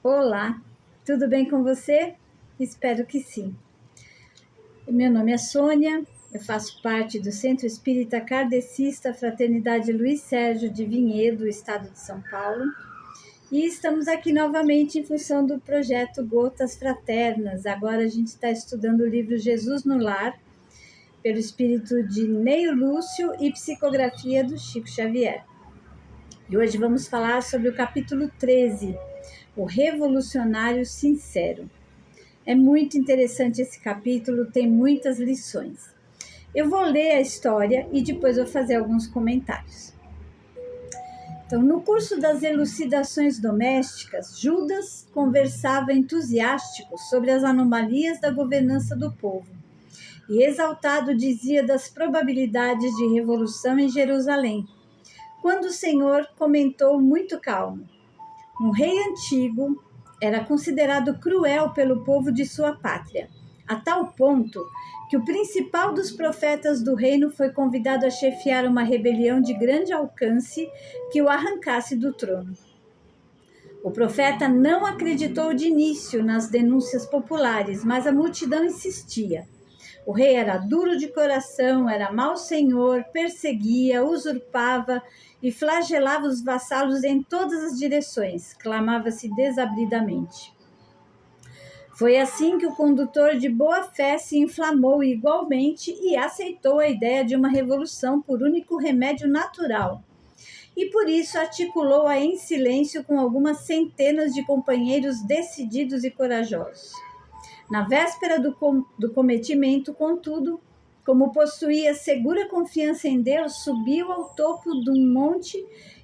Olá, tudo bem com você? Espero que sim. Meu nome é Sônia, eu faço parte do Centro Espírita Kardecista Fraternidade Luiz Sérgio de Vinhedo, Estado de São Paulo, e estamos aqui novamente em função do projeto Gotas Fraternas. Agora a gente está estudando o livro Jesus no Lar, pelo espírito de Neio Lúcio e psicografia do Chico Xavier. E hoje vamos falar sobre o capítulo 13, o Revolucionário Sincero. É muito interessante esse capítulo, tem muitas lições. Eu vou ler a história e depois vou fazer alguns comentários. Então, no curso das elucidações domésticas, Judas conversava entusiástico sobre as anomalias da governança do povo e exaltado dizia das probabilidades de revolução em Jerusalém, quando o Senhor comentou muito calmo: um rei antigo era considerado cruel pelo povo de sua pátria, a tal ponto que o principal dos profetas do reino foi convidado a chefiar uma rebelião de grande alcance que o arrancasse do trono. O profeta não acreditou de início nas denúncias populares, mas a multidão insistia. O rei era duro de coração, era mau senhor, perseguia, usurpava e flagelava os vassalos em todas as direções, clamava-se desabridamente. Foi assim que o condutor de boa fé se inflamou igualmente e aceitou a ideia de uma revolução por único remédio natural. E por isso articulou-a em silêncio com algumas centenas de companheiros decididos e corajosos. Na véspera do cometimento, contudo, como possuía segura confiança em Deus, subiu ao topo de um monte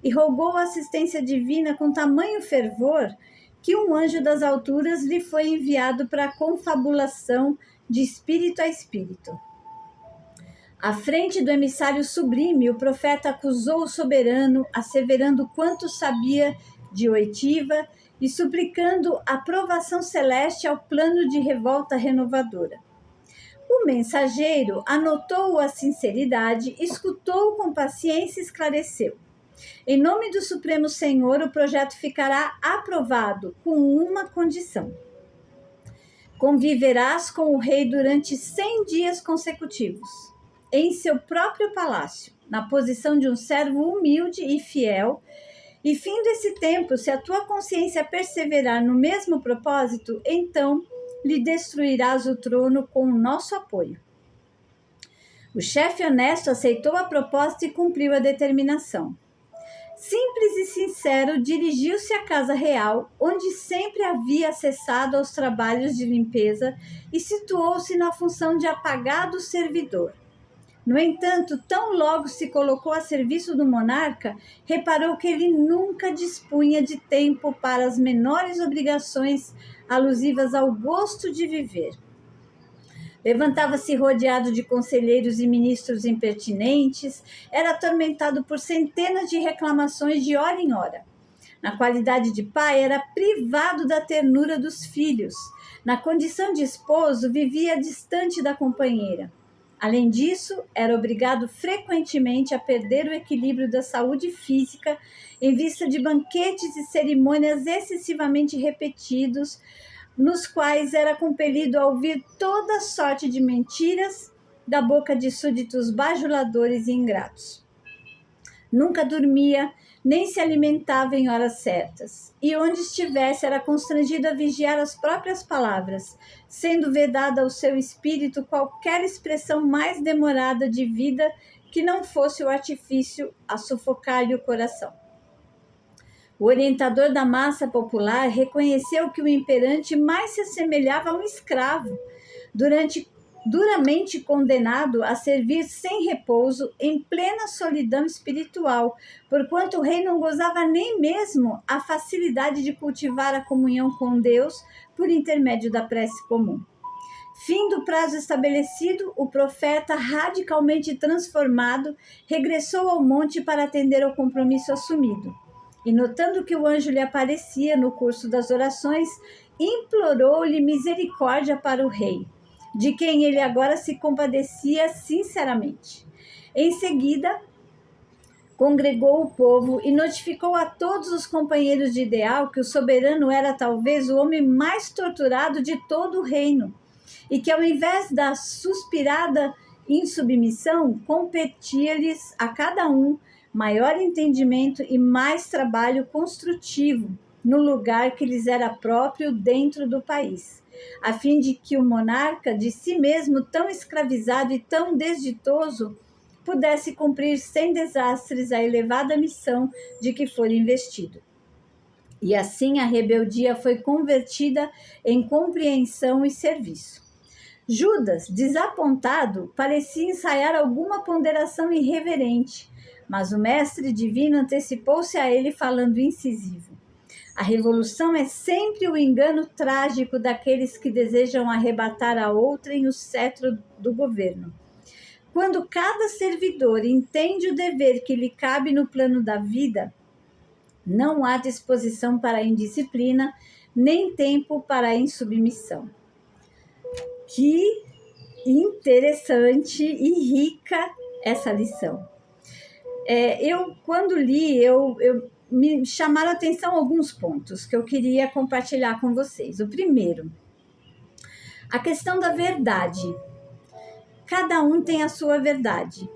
e rogou a assistência divina com tamanho fervor que um anjo das alturas lhe foi enviado para a confabulação de espírito a espírito. À frente do emissário sublime, o profeta acusou o soberano, asseverando quanto sabia de oitiva e suplicando aprovação celeste ao plano de revolta renovadora. O mensageiro anotou a sinceridade, escutou com paciência e esclareceu. Em nome do Supremo Senhor, o projeto ficará aprovado com uma condição: conviverás com o rei durante 100 dias consecutivos, em seu próprio palácio, na posição de um servo humilde e fiel, e findo esse tempo, se a tua consciência perseverar no mesmo propósito, então lhe destruirás o trono com o nosso apoio. O chefe honesto aceitou a proposta e cumpriu a determinação. Simples e sincero, dirigiu-se à casa real, onde sempre havia acessado aos trabalhos de limpeza e situou-se na função de apagado servidor. No entanto, tão logo se colocou a serviço do monarca, reparou que ele nunca dispunha de tempo para as menores obrigações alusivas ao gosto de viver. Levantava-se rodeado de conselheiros e ministros impertinentes, era atormentado por centenas de reclamações de hora em hora. Na qualidade de pai, era privado da ternura dos filhos. Na condição de esposo, vivia distante da companheira. Além disso, era obrigado frequentemente a perder o equilíbrio da saúde física em vista de banquetes e cerimônias excessivamente repetidos, nos quais era compelido a ouvir toda sorte de mentiras da boca de súditos bajuladores e ingratos. Nunca dormia, nem se alimentava em horas certas, e onde estivesse era constrangido a vigiar as próprias palavras, sendo vedada ao seu espírito qualquer expressão mais demorada de vida que não fosse o artifício a sufocar-lhe o coração. O orientador da massa popular reconheceu que o imperante mais se assemelhava a um escravo, duramente condenado a servir sem repouso em plena solidão espiritual, porquanto o rei não gozava nem mesmo a facilidade de cultivar a comunhão com Deus por intermédio da prece comum. Fim do prazo estabelecido, o profeta, radicalmente transformado, regressou ao monte para atender ao compromisso assumido. E notando que o anjo lhe aparecia no curso das orações, implorou-lhe misericórdia para o rei, de quem ele agora se compadecia sinceramente. Em seguida, congregou o povo e notificou a todos os companheiros de ideal que o soberano era talvez o homem mais torturado de todo o reino, e que ao invés da suspirada insubmissão, competia-lhes a cada um maior entendimento e mais trabalho construtivo no lugar que lhes era próprio dentro do país, a fim de que o monarca, de si mesmo tão escravizado e tão desditoso, pudesse cumprir sem desastres a elevada missão de que fora investido. E assim a rebeldia foi convertida em compreensão e serviço. Judas, desapontado, parecia ensaiar alguma ponderação irreverente, mas o mestre divino antecipou-se a ele falando incisivo: a revolução é sempre o engano trágico daqueles que desejam arrebatar a outrem o cetro do governo. Quando cada servidor entende o dever que lhe cabe no plano da vida, não há disposição para a indisciplina, nem tempo para a insubmissão. Que interessante e rica essa lição. Quando li, me chamaram a atenção alguns pontos que eu queria compartilhar com vocês. O primeiro, a questão da verdade. Cada um tem a sua verdade.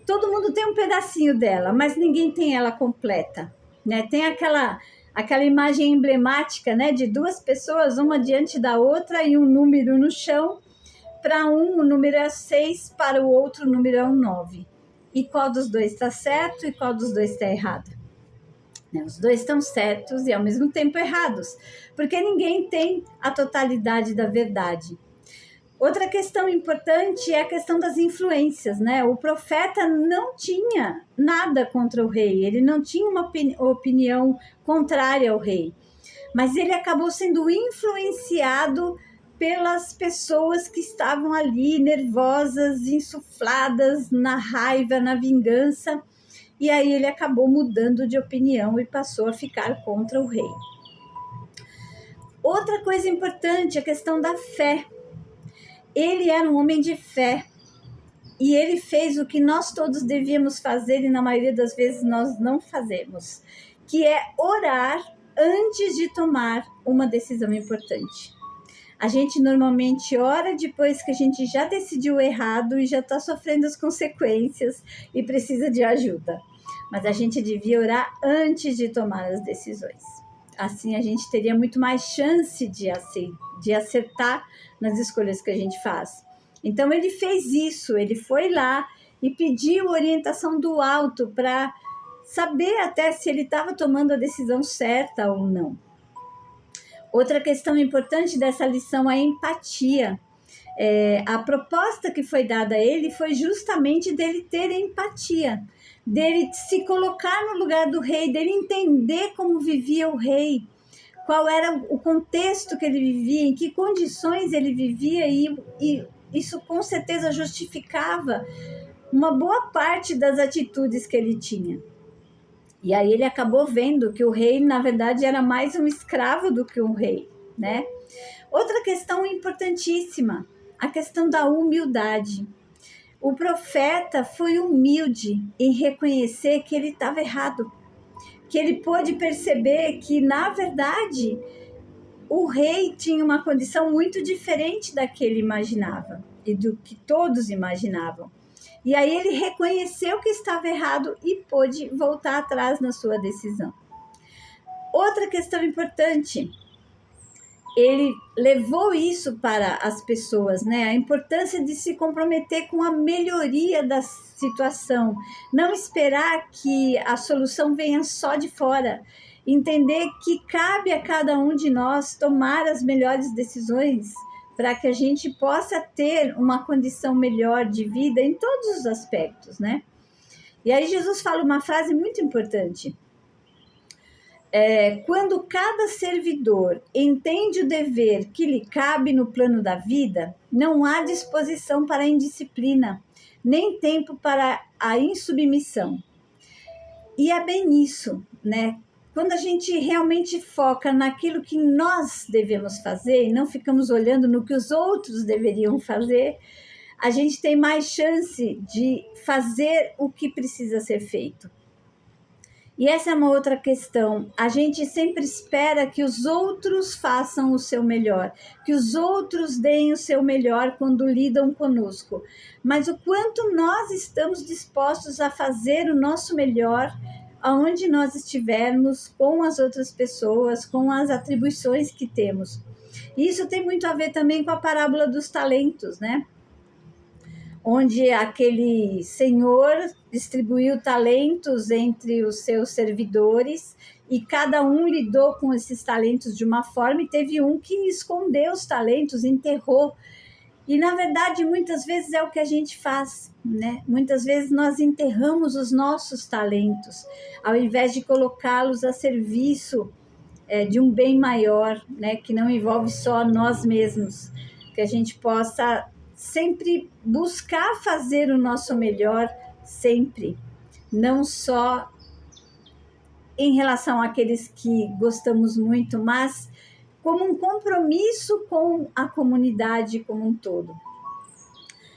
Todo mundo tem um pedacinho dela, mas ninguém tem ela completa, né? Tem aquela imagem emblemática, né, de duas pessoas, uma diante da outra e um número no chão. Para um, o número é 6, para o outro, o número é 9. E qual dos dois está certo e qual dos dois está errado? Os dois estão certos e ao mesmo tempo errados, porque ninguém tem a totalidade da verdade. Outra questão importante é a questão das influências, né? O profeta não tinha nada contra o rei, ele não tinha uma opinião contrária ao rei, mas ele acabou sendo influenciado pelas pessoas que estavam ali nervosas, insufladas na raiva, na vingança, e aí ele acabou mudando de opinião e passou a ficar contra o rei. Outra coisa importante, a questão da fé. Ele era um homem de fé e ele fez o que nós todos devíamos fazer e na maioria das vezes nós não fazemos, que é orar antes de tomar uma decisão importante. A gente normalmente ora depois que a gente já decidiu errado e já está sofrendo as consequências e precisa de ajuda. Mas a gente devia orar antes de tomar as decisões. Assim a gente teria muito mais chance de acertar nas escolhas que a gente faz. Então ele fez isso, ele foi lá e pediu orientação do alto para saber até se ele estava tomando a decisão certa ou não. Outra questão importante dessa lição é a empatia. A proposta que foi dada a ele foi justamente dele ter empatia, dele se colocar no lugar do rei, dele entender como vivia o rei, qual era o contexto que ele vivia, em que condições ele vivia, e isso com certeza justificava uma boa parte das atitudes que ele tinha. E aí ele acabou vendo que o rei, na verdade, era mais um escravo do que um rei, né? Outra questão importantíssima, a questão da humildade. O profeta foi humilde em reconhecer que ele estava errado, que ele pôde perceber que, na verdade, o rei tinha uma condição muito diferente da que ele imaginava e do que todos imaginavam. E aí ele reconheceu que estava errado e pôde voltar atrás na sua decisão. Outra questão importante, ele levou isso para as pessoas, né? A importância de se comprometer com a melhoria da situação, não esperar que a solução venha só de fora, entender que cabe a cada um de nós tomar as melhores decisões para que a gente possa ter uma condição melhor de vida em todos os aspectos, né? E aí Jesus fala uma frase muito importante. Quando cada servidor entende o dever que lhe cabe no plano da vida, não há disposição para a indisciplina, nem tempo para a insubmissão. E é bem isso, né? Quando a gente realmente foca naquilo que nós devemos fazer e não ficamos olhando no que os outros deveriam fazer, a gente tem mais chance de fazer o que precisa ser feito. E essa é uma outra questão. A gente sempre espera que os outros façam o seu melhor, que os outros deem o seu melhor quando lidam conosco. Mas o quanto nós estamos dispostos a fazer o nosso melhor aonde nós estivermos, com as outras pessoas, com as atribuições que temos. E isso tem muito a ver também com a parábola dos talentos, né? Onde aquele senhor distribuiu talentos entre os seus servidores e cada um lidou com esses talentos de uma forma, e teve um que escondeu os talentos, enterrou. E, na verdade, muitas vezes é o que a gente faz, né? Muitas vezes nós enterramos os nossos talentos, ao invés de colocá-los a serviço de um bem maior, né? Que não envolve só nós mesmos, que a gente possa sempre buscar fazer o nosso melhor, sempre, não só em relação àqueles que gostamos muito, mas como um compromisso com a comunidade como um todo.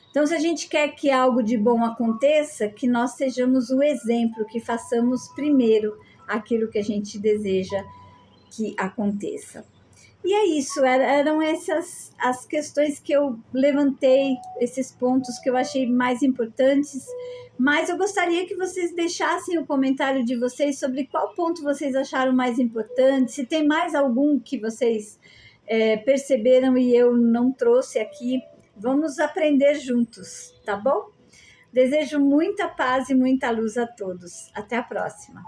Então, se a gente quer que algo de bom aconteça, que nós sejamos o exemplo, que façamos primeiro aquilo que a gente deseja que aconteça. E é isso, eram essas as questões que eu levantei, esses pontos que eu achei mais importantes, mas eu gostaria que vocês deixassem o comentário de vocês sobre qual ponto vocês acharam mais importante, se tem mais algum que vocês perceberam e eu não trouxe aqui, vamos aprender juntos, tá bom? Desejo muita paz e muita luz a todos. Até a próxima.